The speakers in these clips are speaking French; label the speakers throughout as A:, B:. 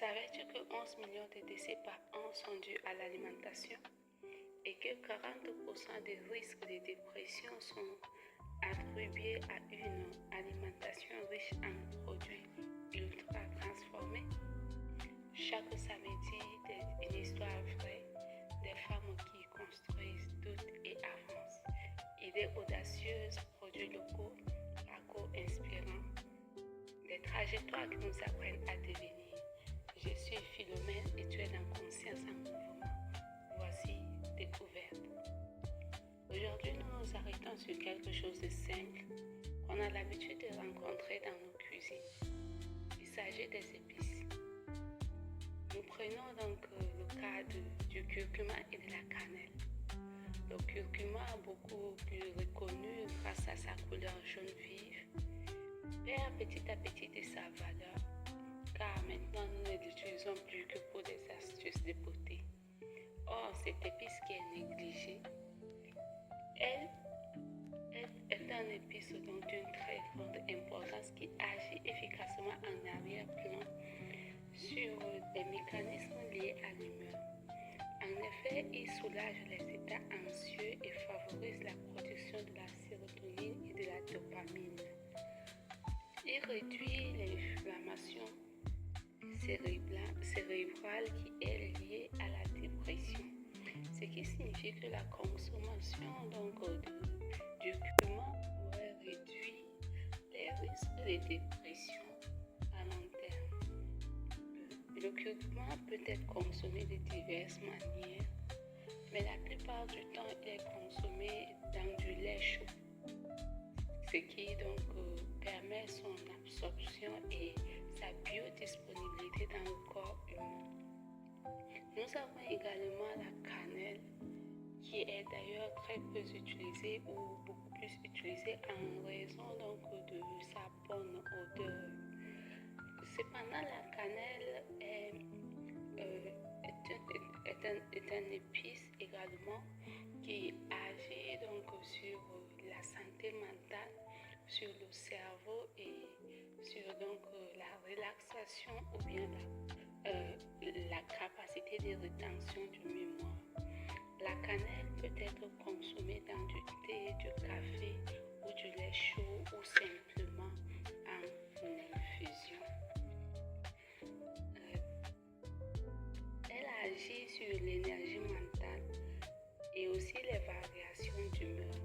A: Savais-tu que 11 millions de décès par an sont dus à l'alimentation et que 40% des risques de dépression sont attribués à une alimentation riche en produits ultra transformés? Chaque samedi, une histoire vraie des femmes qui construisent, doutent et avancent. Idées audacieuses, produits locaux, parcours inspirants, des trajectoires qui nous apprennent à devenir. Je suis Philomène et tu es dans Conscience en Mouvement. Voici Découverte. Aujourd'hui, nous nous arrêtons sur quelque chose de simple qu'on a l'habitude de rencontrer dans nos cuisines. Il s'agit des épices. Nous prenons donc le cas du curcuma et de la cannelle. Le curcuma, beaucoup plus reconnu grâce à sa couleur jaune vive, perd petit à petit de sa valeur, car maintenant nous ne l'utilisons plus que pour des astuces de beauté. Or, cette épice qui est négligée, elle est un épice donc d'une très grande importance qui agit efficacement en arrière-plan sur des mécanismes liés à l'humeur. En effet, il soulage les états anxieux et favorise la production de la sérotonine et de la dopamine. Il réduit l'inflammation cérébrale qui est liée à la dépression, ce qui signifie que la consommation du curcuma pourrait réduire les risques de dépression à long terme. Le curcuma peut être consommé de diverses manières, mais la plupart du temps il est consommé dans du lait chaud, ce qui permet son absorption et sa biodisponibilité dans le corps humain. Nous avons également la cannelle, qui est d'ailleurs très peu utilisée ou beaucoup plus utilisée en raison de sa bonne odeur. Cependant, la cannelle est un épice également qui agit sur la santé mentale, sur le cerveau et sur la relaxation ou bien la capacité de rétention du mémoire. La cannelle peut être consommée dans du thé, du café ou du lait chaud ou simplement en infusion. Elle agit sur l'énergie mentale et aussi les variations d'humeur.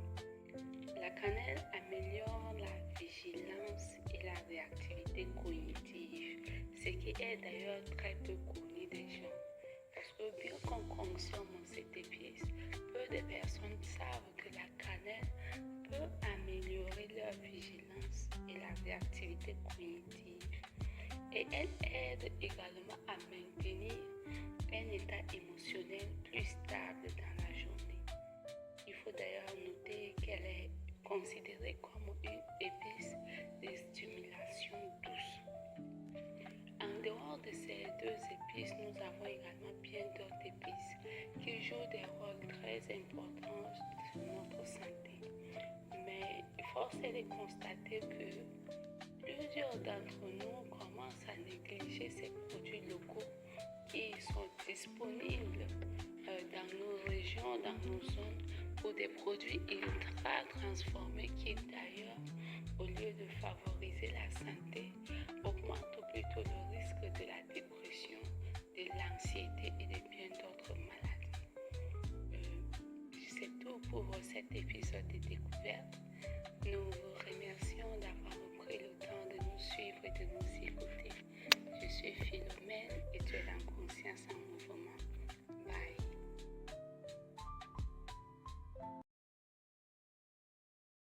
A: La cannelle améliore la vigilance et la réactivité cognitive, ce qui est d'ailleurs très peu connu des gens. Parce que bien qu'on consomme cette épice, peu de personnes savent que la cannelle peut améliorer leur vigilance et la réactivité cognitive. Et elle aide également à maintenir un état émotionnel plus stable dans la journée. Il faut d'ailleurs noter qu'elle est considérée comme une épice de stimulation douce. En dehors de ces deux épices, nous avons également bien d'autres épices qui jouent des rôles très importants sur notre santé. Mais force est de constater que plusieurs d'entre nous commencent à négliger ces produits locaux qui sont disponibles dans nos régions, dans nos zones, pour des produits ultra transformés qui d'ailleurs, au lieu de favoriser la santé, augmentent plutôt le risque de la dépression, de l'anxiété et de bien d'autres maladies. C'est tout pour cet épisode de découverte. Nous vous remercions d'avoir pris le temps de nous suivre et de nous écouter. Je suis Philomène et tu es dans Conscience en Mouvement.